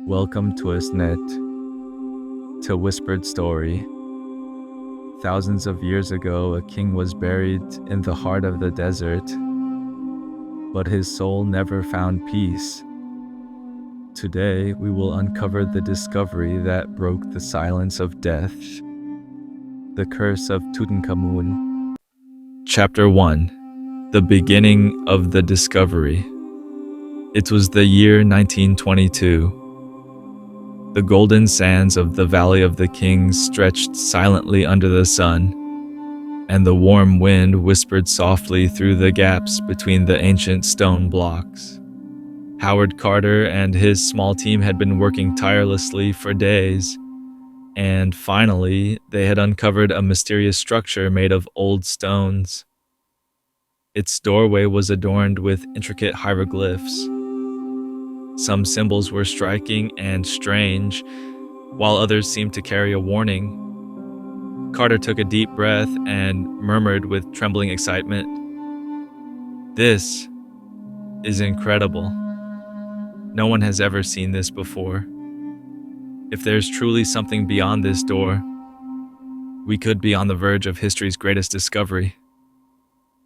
Welcome, Twistnet, to Whispered Story. Thousands of years ago, a king was buried in the heart of the desert, but his soul never found peace. Today, we will uncover the discovery that broke the silence of death. The Curse of Tutankhamun. Chapter 1. The Beginning of the Discovery. It was the year 1922. The golden sands of the Valley of the Kings stretched silently under the sun, and the warm wind whispered softly through the gaps between the ancient stone blocks. Howard Carter and his small team had been working tirelessly for days, and finally, they had uncovered a mysterious structure made of old stones. Its doorway was adorned with intricate hieroglyphs. Some symbols were striking and strange, while others seemed to carry a warning. Carter took a deep breath and murmured with trembling excitement, "This is incredible. No one has ever seen this before. If there's truly something beyond this door, we could be on the verge of history's greatest discovery."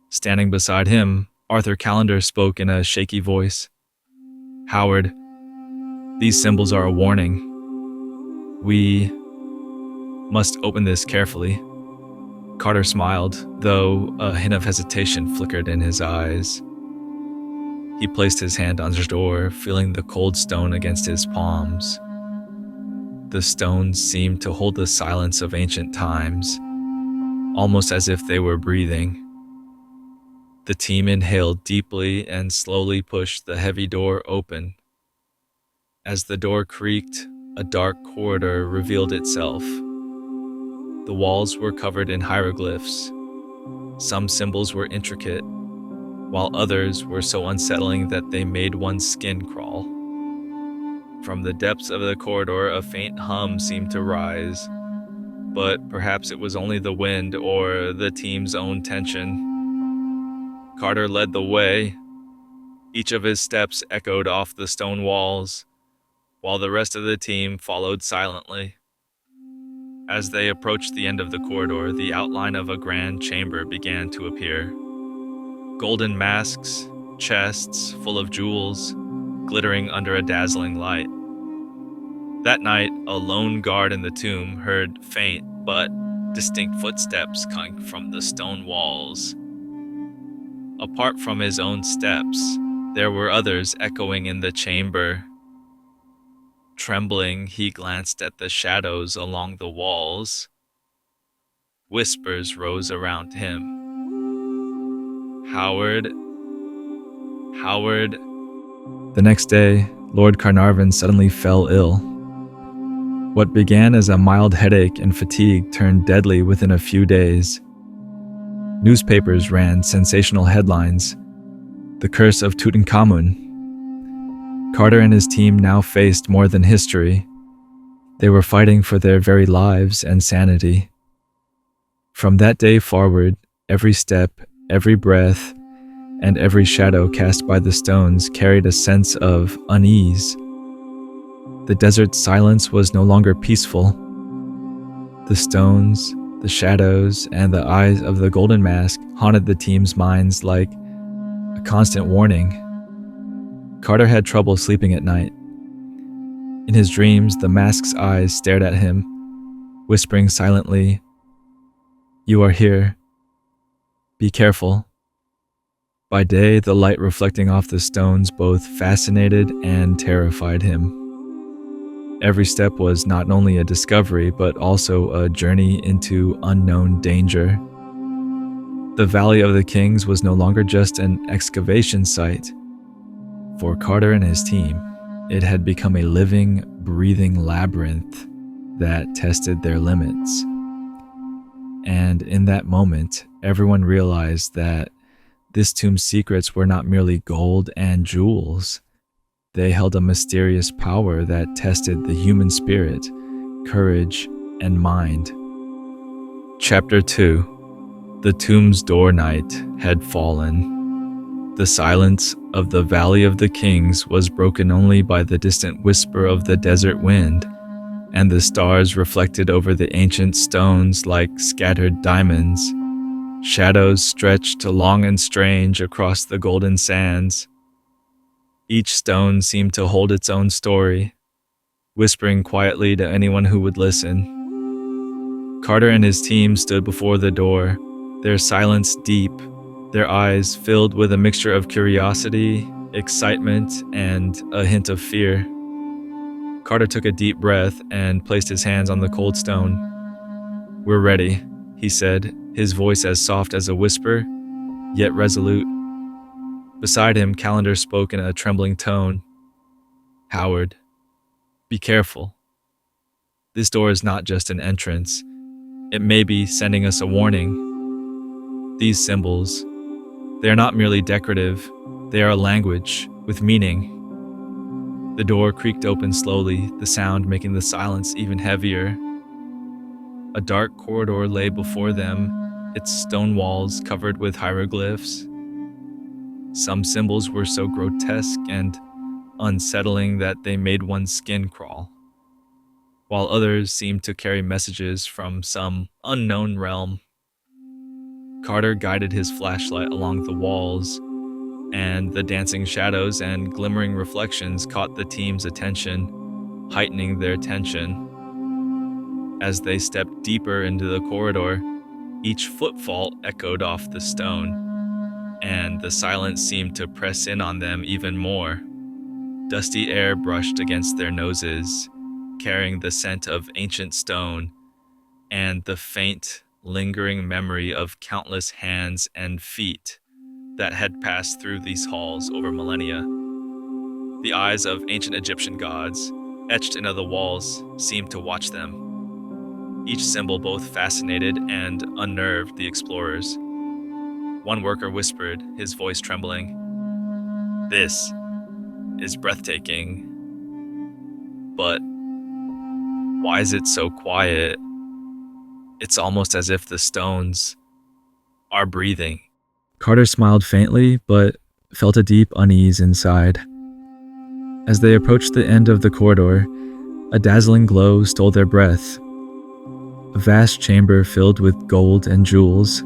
Standing beside him, Arthur Callender spoke in a shaky voice. "Howard, these symbols are a warning. We must open this carefully." Carter smiled, though a hint of hesitation flickered in his eyes. He placed his hand on the door, feeling the cold stone against his palms. The stones seemed to hold the silence of ancient times, almost as if they were breathing. The team inhaled deeply and slowly pushed the heavy door open. As the door creaked, a dark corridor revealed itself. The walls were covered in hieroglyphs. Some symbols were intricate, while others were so unsettling that they made one's skin crawl. From the depths of the corridor, a faint hum seemed to rise, but perhaps it was only the wind or the team's own tension. Carter led the way. Each of his steps echoed off the stone walls, while the rest of the team followed silently. As they approached the end of the corridor, the outline of a grand chamber began to appear. Golden masks, chests full of jewels, glittering under a dazzling light. That night, a lone guard in the tomb heard faint but distinct footsteps coming from the stone walls. Apart from his own steps, there were others echoing in the chamber. Trembling, he glanced at the shadows along the walls. Whispers rose around him. Howard. The next day, Lord Carnarvon suddenly fell ill. What began as a mild headache and fatigue turned deadly within a few days. Newspapers ran sensational headlines. The Curse of Tutankhamun. Carter and his team now faced more than history. They were fighting for their very lives and sanity. From that day forward, every step, every breath, and every shadow cast by the stones carried a sense of unease. The desert's silence was no longer peaceful. The stones, the shadows, and the eyes of the golden mask haunted the team's minds like a constant warning. Carter had trouble sleeping at night. In his dreams, the mask's eyes stared at him, whispering silently, "You are here. Be careful." By day, the light reflecting off the stones both fascinated and terrified him. Every step was not only a discovery, but also a journey into unknown danger. The Valley of the Kings was no longer just an excavation site. For Carter and his team, it had become a living, breathing labyrinth that tested their limits. And in that moment, everyone realized that this tomb's secrets were not merely gold and jewels. They held a mysterious power that tested the human spirit, courage, and mind. Chapter 2. The tomb's door night had fallen. The silence of the Valley of the Kings was broken only by the distant whisper of the desert wind, and the stars reflected over the ancient stones like scattered diamonds. Shadows stretched long and strange across the golden sands. Each stone seemed to hold its own story, whispering quietly to anyone who would listen. Carter and his team stood before the door, their silence deep, their eyes filled with a mixture of curiosity, excitement, and a hint of fear. Carter took a deep breath and placed his hands on the cold stone. "We're ready," he said, his voice as soft as a whisper, yet resolute. Beside him, Calendar spoke in a trembling tone. "Howard, be careful. This door is not just an entrance. It may be sending us a warning. These symbols, they are not merely decorative, they are a language with meaning." The door creaked open slowly, the sound making the silence even heavier. A dark corridor lay before them, its stone walls covered with hieroglyphs. Some symbols were so grotesque and unsettling that they made one's skin crawl, while others seemed to carry messages from some unknown realm. Carter guided his flashlight along the walls, and the dancing shadows and glimmering reflections caught the team's attention, heightening their tension. As they stepped deeper into the corridor, each footfall echoed off the stone, and the silence seemed to press in on them even more. Dusty air brushed against their noses, carrying the scent of ancient stone and the faint, lingering memory of countless hands and feet that had passed through these halls over millennia. The eyes of ancient Egyptian gods, etched into the walls, seemed to watch them. Each symbol both fascinated and unnerved the explorers. One worker whispered, his voice trembling, "This is breathtaking. But why is it so quiet? It's almost as if the stones are breathing." Carter smiled faintly, but felt a deep unease inside. As they approached the end of the corridor, a dazzling glow stole their breath. A vast chamber filled with gold and jewels.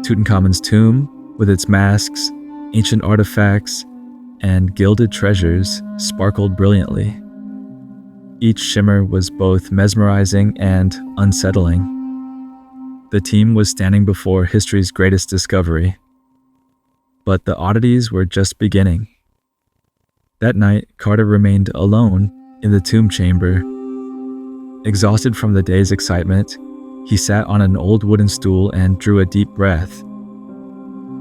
Tutankhamun's tomb, with its masks, ancient artifacts, and gilded treasures, sparkled brilliantly. Each shimmer was both mesmerizing and unsettling. The team was standing before history's greatest discovery. But the oddities were just beginning. That night, Carter remained alone in the tomb chamber. Exhausted from the day's excitement, he sat on an old wooden stool and drew a deep breath.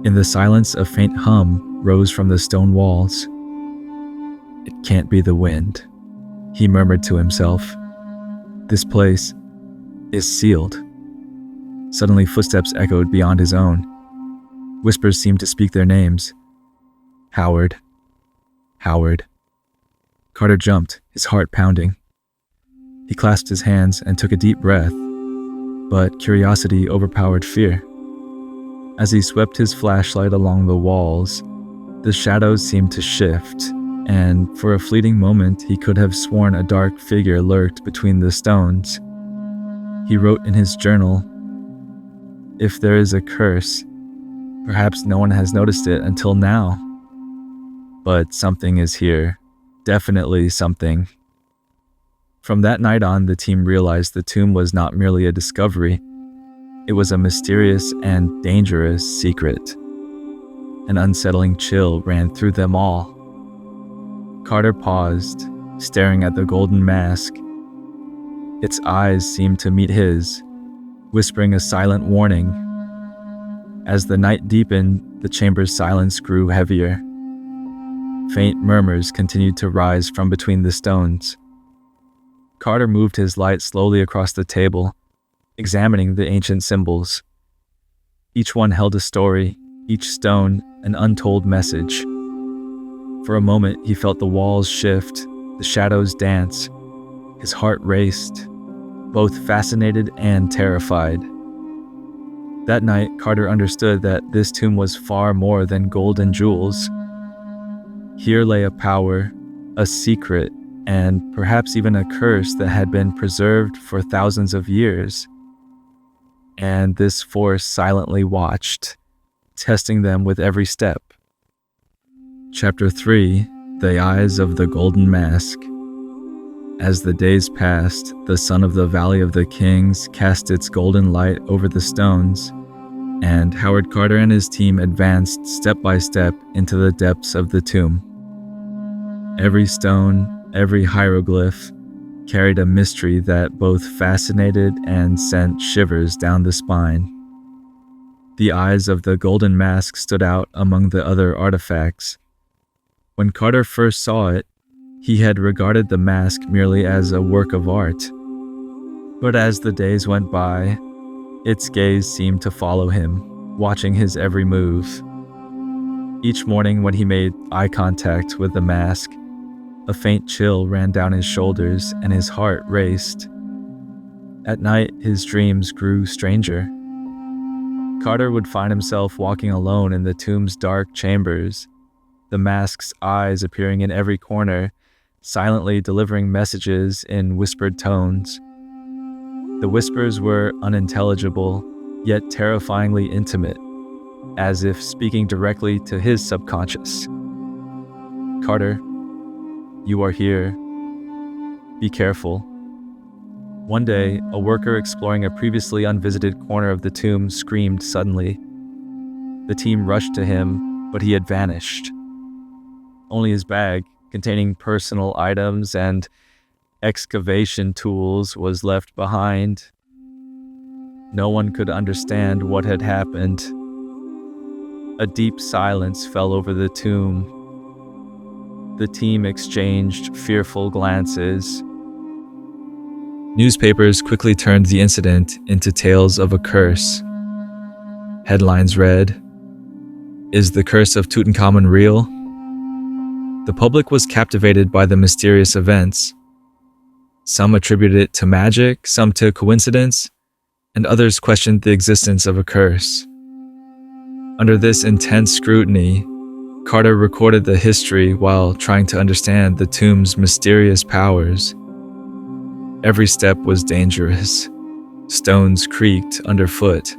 In the silence, a faint hum rose from the stone walls. "It can't be the wind," he murmured to himself. "This place is sealed." Suddenly, footsteps echoed beyond his own. Whispers seemed to speak their names. "Howard. Howard." Carter jumped, his heart pounding. He clasped his hands and took a deep breath, but curiosity overpowered fear. As he swept his flashlight along the walls, the shadows seemed to shift, and for a fleeting moment he could have sworn a dark figure lurked between the stones. He wrote in his journal, "If there is a curse, perhaps no one has noticed it until now. But something is here. Definitely something." From that night on, the team realized the tomb was not merely a discovery. It was a mysterious and dangerous secret. An unsettling chill ran through them all. Carter paused, staring at the golden mask. Its eyes seemed to meet his, whispering a silent warning. As the night deepened, the chamber's silence grew heavier. Faint murmurs continued to rise from between the stones. Carter moved his light slowly across the table, examining the ancient symbols. Each one held a story, each stone an untold message. For a moment, he felt the walls shift, the shadows dance. His heart raced, both fascinated and terrified. That night, Carter understood that this tomb was far more than gold and jewels. Here lay a power, a secret, and perhaps even a curse that had been preserved for thousands of years. And this force silently watched, testing them with every step. Chapter 3: The Eyes of the Golden Mask. As the days passed, the sun of the Valley of the Kings cast its golden light over the stones, and Howard Carter and his team advanced step by step into the depths of the tomb. Every stone, every hieroglyph, carried a mystery that both fascinated and sent shivers down the spine. The eyes of the golden mask stood out among the other artifacts. When Carter first saw it, he had regarded the mask merely as a work of art. But as the days went by, its gaze seemed to follow him, watching his every move. Each morning when he made eye contact with the mask, a faint chill ran down his shoulders and his heart raced. At night, his dreams grew stranger. Carter would find himself walking alone in the tomb's dark chambers, the mask's eyes appearing in every corner, silently delivering messages in whispered tones. The whispers were unintelligible, yet terrifyingly intimate, as if speaking directly to his subconscious. Carter, you are here. Be careful. One day, a worker exploring a previously unvisited corner of the tomb screamed suddenly. The team rushed to him, but he had vanished. Only his bag, containing personal items and excavation tools, was left behind. No one could understand what had happened. A deep silence fell over the tomb. The team exchanged fearful glances. Newspapers quickly turned the incident into tales of a curse. Headlines read, "Is the curse of Tutankhamun real?" The public was captivated by the mysterious events. Some attributed it to magic, some to coincidence, and others questioned the existence of a curse. Under this intense scrutiny, Carter recorded the history while trying to understand the tomb's mysterious powers. Every step was dangerous. Stones creaked underfoot,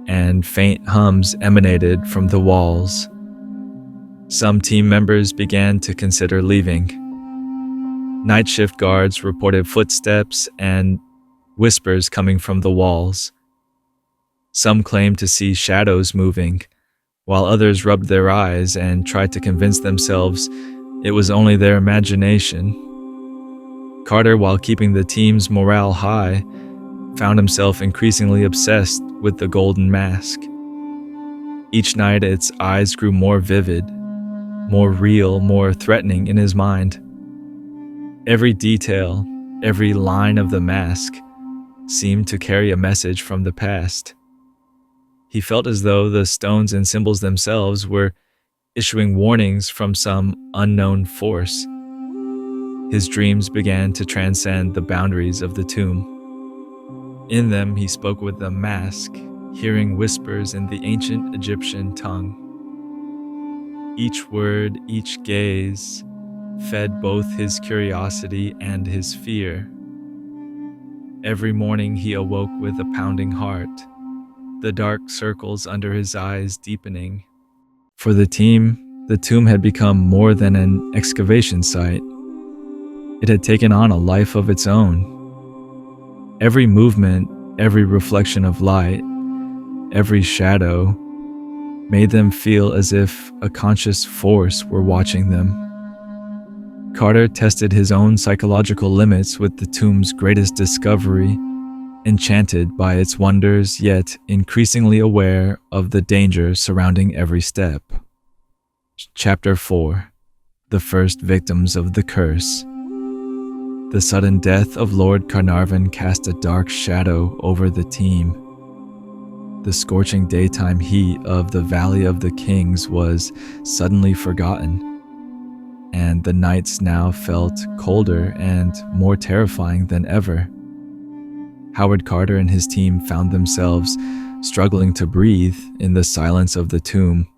and faint hums emanated from the walls. Some team members began to consider leaving. Night shift guards reported footsteps and whispers coming from the walls. Some claimed to see shadows moving, while others rubbed their eyes and tried to convince themselves it was only their imagination. Carter, while keeping the team's morale high, found himself increasingly obsessed with the golden mask. Each night, its eyes grew more vivid, more real, more threatening in his mind. Every detail, every line of the mask seemed to carry a message from the past. He felt as though the stones and symbols themselves were issuing warnings from some unknown force. His dreams began to transcend the boundaries of the tomb. In them, he spoke with the mask, hearing whispers in the ancient Egyptian tongue. Each word, each gaze, fed both his curiosity and his fear. Every morning he awoke with a pounding heart, the dark circles under his eyes deepening. For the team, the tomb had become more than an excavation site. It had taken on a life of its own. Every movement, every reflection of light, every shadow made them feel as if a conscious force were watching them. Carter tested his own psychological limits with the tomb's greatest discovery, enchanted by its wonders, yet increasingly aware of the danger surrounding every step. Chapter 4: The First Victims of the Curse. The sudden death of Lord Carnarvon cast a dark shadow over the team. The scorching daytime heat of the Valley of the Kings was suddenly forgotten, and the nights now felt colder and more terrifying than ever. Howard Carter and his team found themselves struggling to breathe in the silence of the tomb.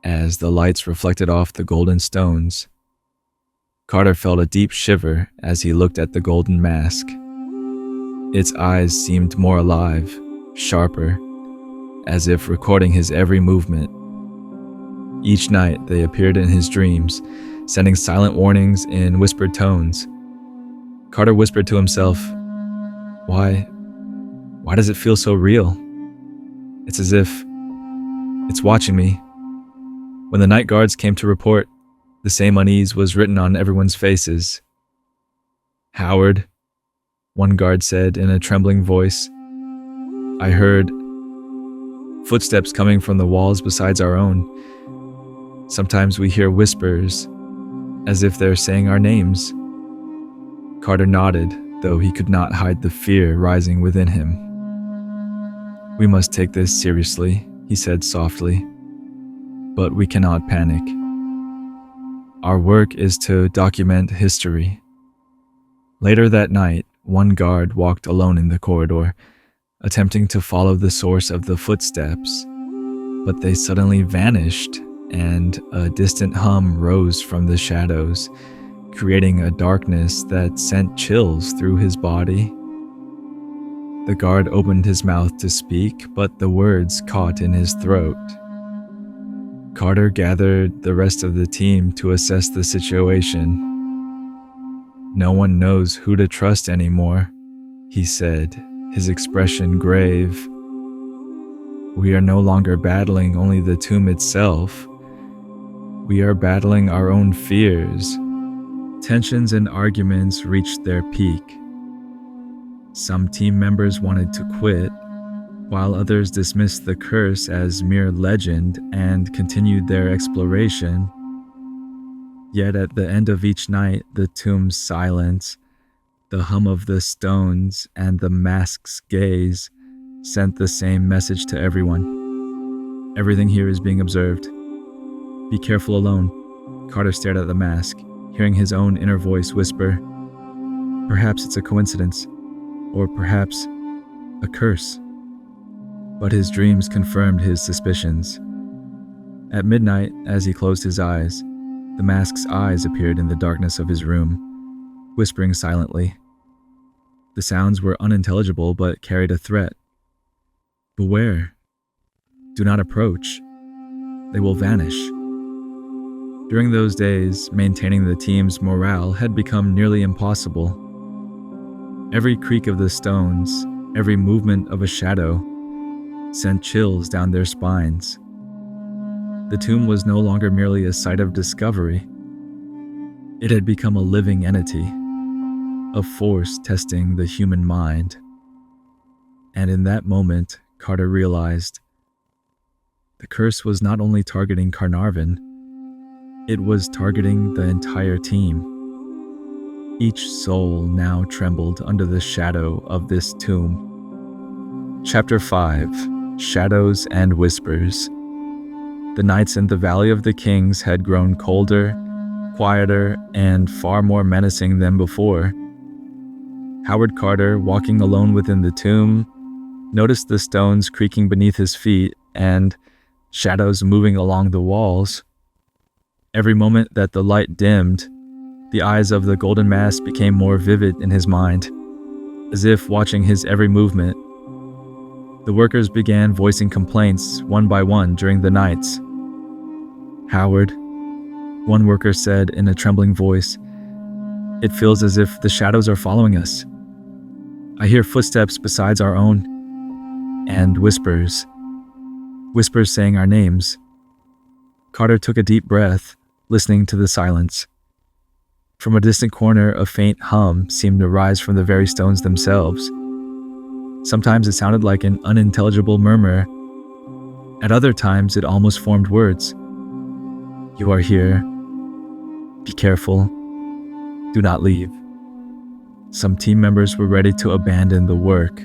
As the lights reflected off the golden stones, Carter felt a deep shiver as he looked at the golden mask. Its eyes seemed more alive, sharper, as if recording his every movement. Each night they appeared in his dreams, sending silent warnings in whispered tones. Carter whispered to himself, Why does it feel so real? It's as if it's watching me. When the night guards came to report, the same unease was written on everyone's faces. Howard, one guard said in a trembling voice, I heard footsteps coming from the walls besides our own. Sometimes we hear whispers, as if they're saying our names. Carter nodded, though he could not hide the fear rising within him. We must take this seriously, he said softly, but we cannot panic. Our work is to document history. Later that night, one guard walked alone in the corridor, attempting to follow the source of the footsteps, but they suddenly vanished, and a distant hum rose from the shadows, creating a darkness that sent chills through his body. The guard opened his mouth to speak, but the words caught in his throat. Carter gathered the rest of the team to assess the situation. No one knows who to trust anymore, he said, his expression grave. We are no longer battling only the tomb itself. We are battling our own fears. Tensions and arguments reached their peak. Some team members wanted to quit, while others dismissed the curse as mere legend and continued their exploration. Yet at the end of each night, the tomb's silence, the hum of the stones, and the mask's gaze sent the same message to everyone. Everything here is being observed. Be careful alone. Carter stared at the mask, hearing his own inner voice whisper, Perhaps it's a coincidence, or perhaps a curse. But his dreams confirmed his suspicions. At midnight, as he closed his eyes, the mask's eyes appeared in the darkness of his room, whispering silently. The sounds were unintelligible but carried a threat. Beware. Do not approach. They will vanish. During those days, maintaining the team's morale had become nearly impossible. Every creak of the stones, every movement of a shadow, sent chills down their spines. The tomb was no longer merely a site of discovery. It had become a living entity, a force testing the human mind. And in that moment, Carter realized the curse was not only targeting Carnarvon, it was targeting the entire team. Each soul now trembled under the shadow of this tomb. Chapter 5: Shadows and Whispers. The nights in the Valley of the Kings had grown colder, quieter, and far more menacing than before. Howard Carter, walking alone within the tomb, noticed the stones creaking beneath his feet and shadows moving along the walls. Every moment that the light dimmed, the eyes of the golden mask became more vivid in his mind, as if watching his every movement. The workers began voicing complaints one by one during the nights. Howard, one worker said in a trembling voice, it feels as if the shadows are following us. I hear footsteps besides our own, and whispers saying our names. Carter took a deep breath, listening to the silence. From a distant corner, a faint hum seemed to rise from the very stones themselves. Sometimes it sounded like an unintelligible murmur. At other times, it almost formed words. You are here. Be careful. Do not leave. Some team members were ready to abandon the work.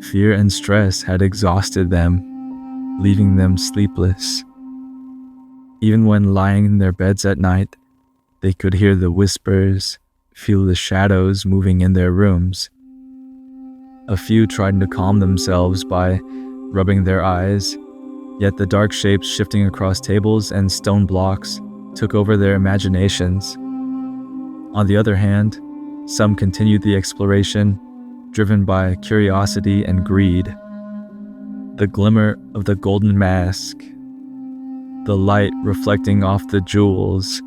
Fear and stress had exhausted them, leaving them sleepless. Even when lying in their beds at night, they could hear the whispers, feel the shadows moving in their rooms. A few tried to calm themselves by rubbing their eyes, Yet the dark shapes shifting across tables and stone blocks took over their imaginations. On the other hand, some continued the exploration, driven by curiosity and greed. The glimmer of the golden mask, the light reflecting off the jewels,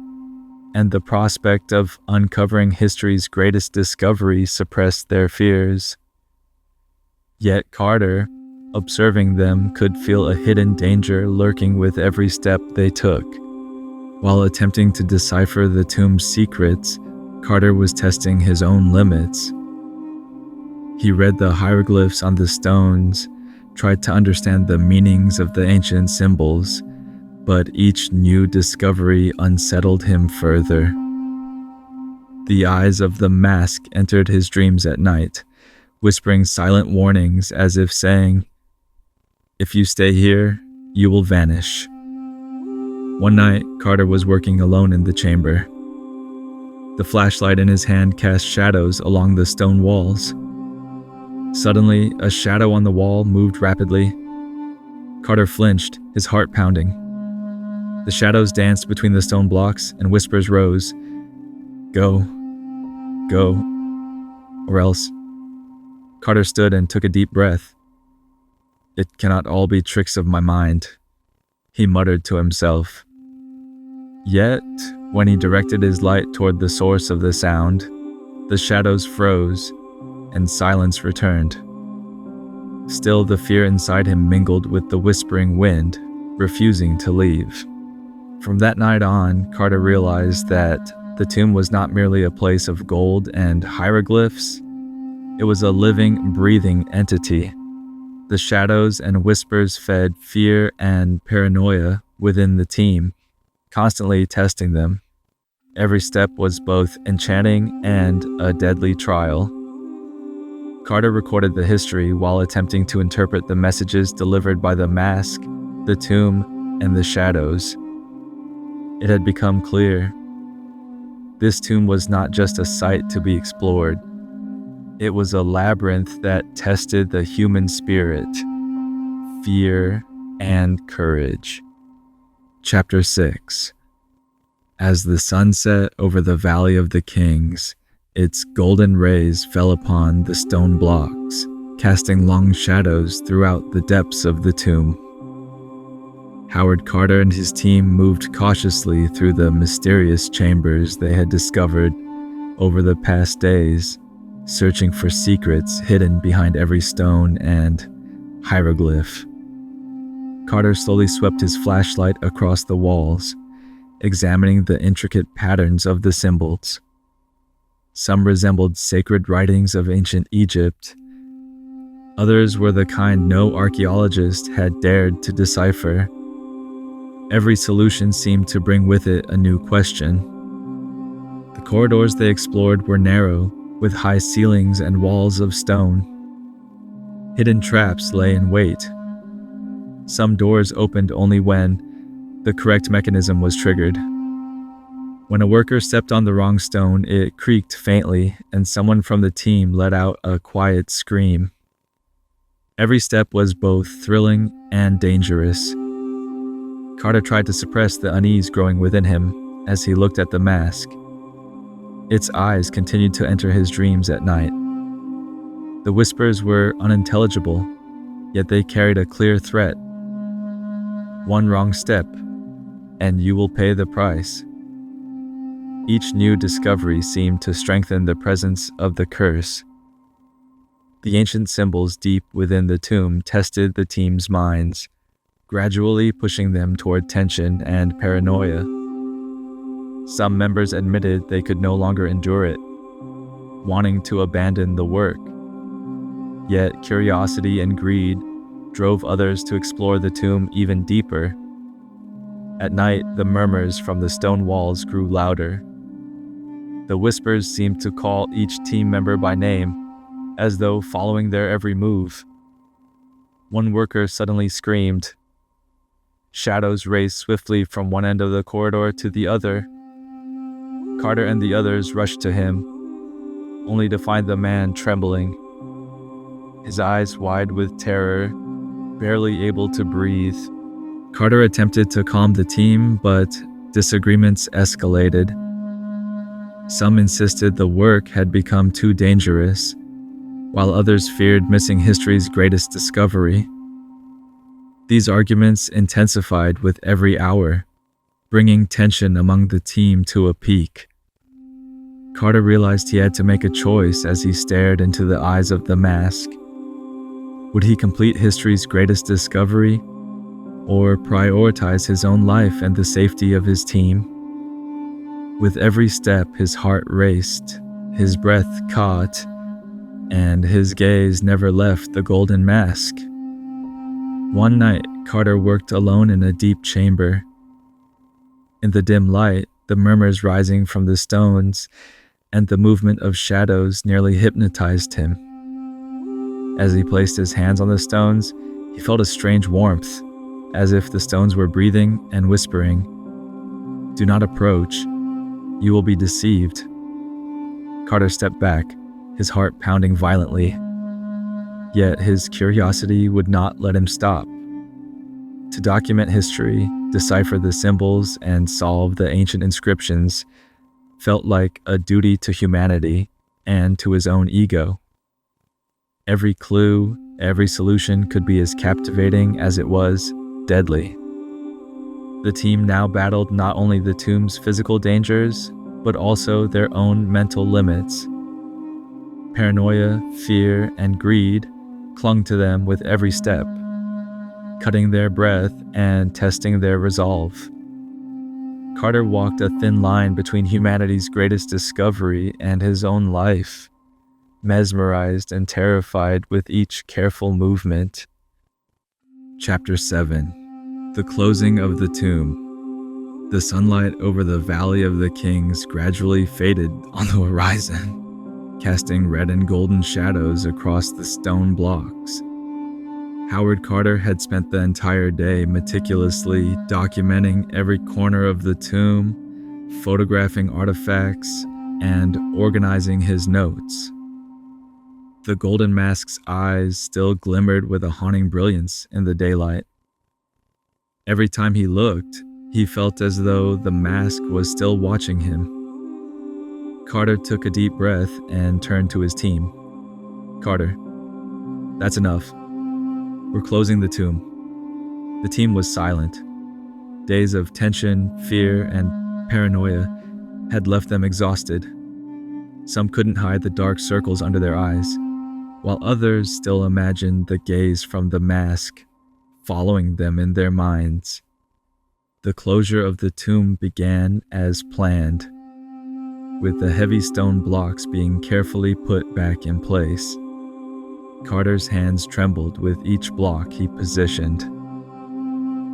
and the prospect of uncovering history's greatest discovery suppressed their fears. Yet Carter, observing them, could feel a hidden danger lurking with every step they took. While attempting to decipher the tomb's secrets, Carter was testing his own limits. He read the hieroglyphs on the stones, tried to understand the meanings of the ancient symbols, but each new discovery unsettled him further. The eyes of the mask entered his dreams at night, whispering silent warnings as if saying, "If you stay here, you will vanish." One night, Carter was working alone in the chamber. The flashlight in his hand cast shadows along the stone walls. Suddenly, a shadow on the wall moved rapidly. Carter flinched, his heart pounding. The shadows danced between the stone blocks, and whispers rose. "Go. Go. Or else." Carter stood and took a deep breath. "It cannot all be tricks of my mind," he muttered to himself. Yet, when he directed his light toward the source of the sound, the shadows froze, and silence returned. Still, the fear inside him mingled with the whispering wind, refusing to leave. From that night on, Carter realized that the tomb was not merely a place of gold and hieroglyphs. It was a living, breathing entity. The shadows and whispers fed fear and paranoia within the team, constantly testing them. Every step was both enchanting and a deadly trial. Carter recorded the history while attempting to interpret the messages delivered by the mask, the tomb, and the shadows. It had become clear. This tomb was not just a site to be explored. It was a labyrinth that tested the human spirit, fear, and courage. Chapter 6. As the sun set over the Valley of the Kings, its golden rays fell upon the stone blocks, casting long shadows throughout the depths of the tomb. Howard Carter and his team moved cautiously through the mysterious chambers they had discovered over the past days, searching for secrets hidden behind every stone and hieroglyph. Carter slowly swept his flashlight across the walls, examining the intricate patterns of the symbols. Some resembled sacred writings of ancient Egypt. Others were the kind no archaeologist had dared to decipher. Every solution seemed to bring with it a new question. The corridors they explored were narrow, with high ceilings and walls of stone. Hidden traps lay in wait. Some doors opened only when the correct mechanism was triggered. When a worker stepped on the wrong stone, it creaked faintly, and someone from the team let out a quiet scream. Every step was both thrilling and dangerous. Carter tried to suppress the unease growing within him as he looked at the mask. Its eyes continued to enter his dreams at night. The whispers were unintelligible, yet they carried a clear threat. One wrong step, and you will pay the price. Each new discovery seemed to strengthen the presence of the curse. The ancient symbols deep within the tomb tested the team's minds, gradually pushing them toward tension and paranoia. Some members admitted they could no longer endure it, wanting to abandon the work. Yet curiosity and greed drove others to explore the tomb even deeper. At night, the murmurs from the stone walls grew louder. The whispers seemed to call each team member by name, as though following their every move. One worker suddenly screamed. Shadows raced swiftly from one end of the corridor to the other. Carter and the others rushed to him, only to find the man trembling, his eyes wide with terror, barely able to breathe. Carter attempted to calm the team, but disagreements escalated. Some insisted the work had become too dangerous, while others feared missing history's greatest discovery. These arguments intensified with every hour, bringing tension among the team to a peak. Carter realized he had to make a choice as he stared into the eyes of the mask. Would he complete history's greatest discovery, or prioritize his own life and the safety of his team? With every step, his heart raced, his breath caught, and his gaze never left the golden mask. One night, Carter worked alone in a deep chamber. In the dim light, the murmurs rising from the stones and the movement of shadows nearly hypnotized him. As he placed his hands on the stones, he felt a strange warmth, as if the stones were breathing and whispering, "Do not approach. You will be deceived." Carter stepped back, his heart pounding violently. Yet his curiosity would not let him stop. To document history, decipher the symbols, and solve the ancient inscriptions felt like a duty to humanity and to his own ego. Every clue, every solution could be as captivating as it was deadly. The team now battled not only the tomb's physical dangers, but also their own mental limits. Paranoia, fear, and greed clung to them with every step, cutting their breath and testing their resolve. Carter walked a thin line between humanity's greatest discovery and his own life, mesmerized and terrified with each careful movement. Chapter 7. The Closing of the Tomb. The sunlight over the Valley of the Kings gradually faded on the horizon, casting red and golden shadows across the stone blocks. Howard Carter had spent the entire day meticulously documenting every corner of the tomb, photographing artifacts, and organizing his notes. The golden mask's eyes still glimmered with a haunting brilliance in the daylight. Every time he looked, he felt as though the mask was still watching him. Carter took a deep breath and turned to his team. "Carter, that's enough. We're closing the tomb." The team was silent. Days of tension, fear, and paranoia had left them exhausted. Some couldn't hide the dark circles under their eyes, while others still imagined the gaze from the mask following them in their minds. The closure of the tomb began as planned, with the heavy stone blocks being carefully put back in place. Carter's hands trembled with each block he positioned.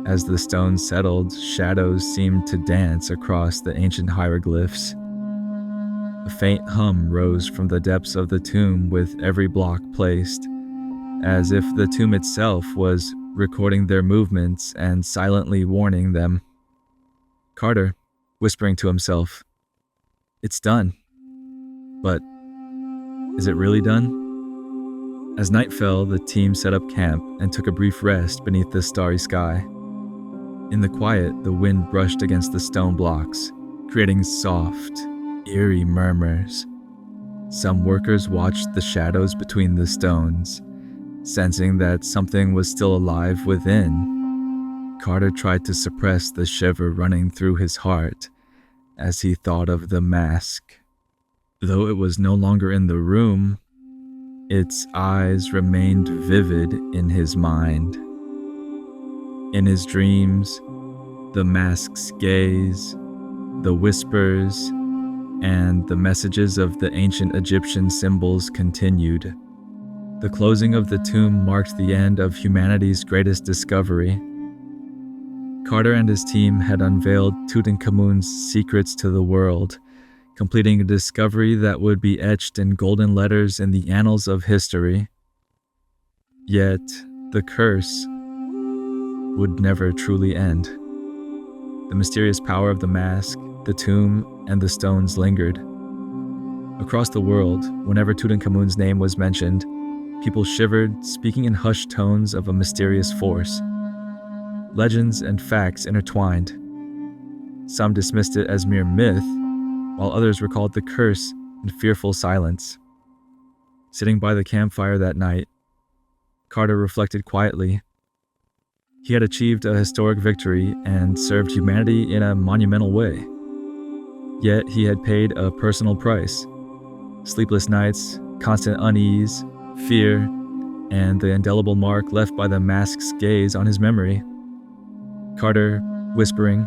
As the stones settled, shadows seemed to dance across the ancient hieroglyphs. A faint hum rose from the depths of the tomb with every block placed, as if the tomb itself was recording their movements and silently warning them. Carter, whispering to himself, "It's done. But is it really done?" As night fell, the team set up camp and took a brief rest beneath the starry sky. In the quiet, the wind brushed against the stone blocks, creating soft, eerie murmurs. Some workers watched the shadows between the stones, sensing that something was still alive within. Carter tried to suppress the shiver running through his heart as he thought of the mask. Though it was no longer in the room, its eyes remained vivid in his mind. In his dreams, the mask's gaze, the whispers, and the messages of the ancient Egyptian symbols continued. The closing of the tomb marked the end of humanity's greatest discovery. Carter and his team had unveiled Tutankhamun's secrets to the world, completing a discovery that would be etched in golden letters in the annals of history. Yet, the curse would never truly end. The mysterious power of the mask, the tomb, and the stones lingered. Across the world, whenever Tutankhamun's name was mentioned, people shivered, speaking in hushed tones of a mysterious force. legends and facts intertwined. Some dismissed it as mere myth, while others recalled the curse in fearful silence. Sitting by the campfire that night, Carter reflected quietly. He had achieved a historic victory and served humanity in a monumental way. Yet he had paid a personal price. Sleepless nights, constant unease, fear, and the indelible mark left by the mask's gaze on his memory. Carter, whispering,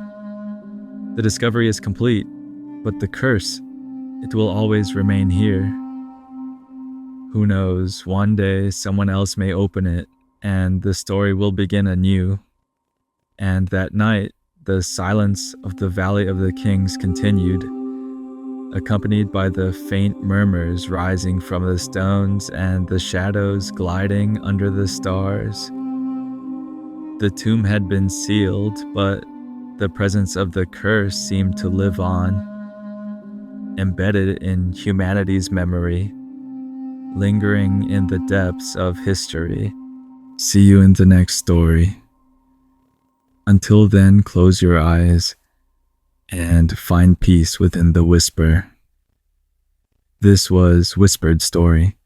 "The discovery is complete, but the curse, it will always remain here. Who knows, one day someone else may open it, and the story will begin anew." And that night, the silence of the Valley of the Kings continued, accompanied by the faint murmurs rising from the stones and the shadows gliding under the stars. The tomb had been sealed, but the presence of the curse seemed to live on, embedded in humanity's memory, lingering in the depths of history. See you in the next story. Until then, close your eyes and find peace within the whisper. This was Whispered Story.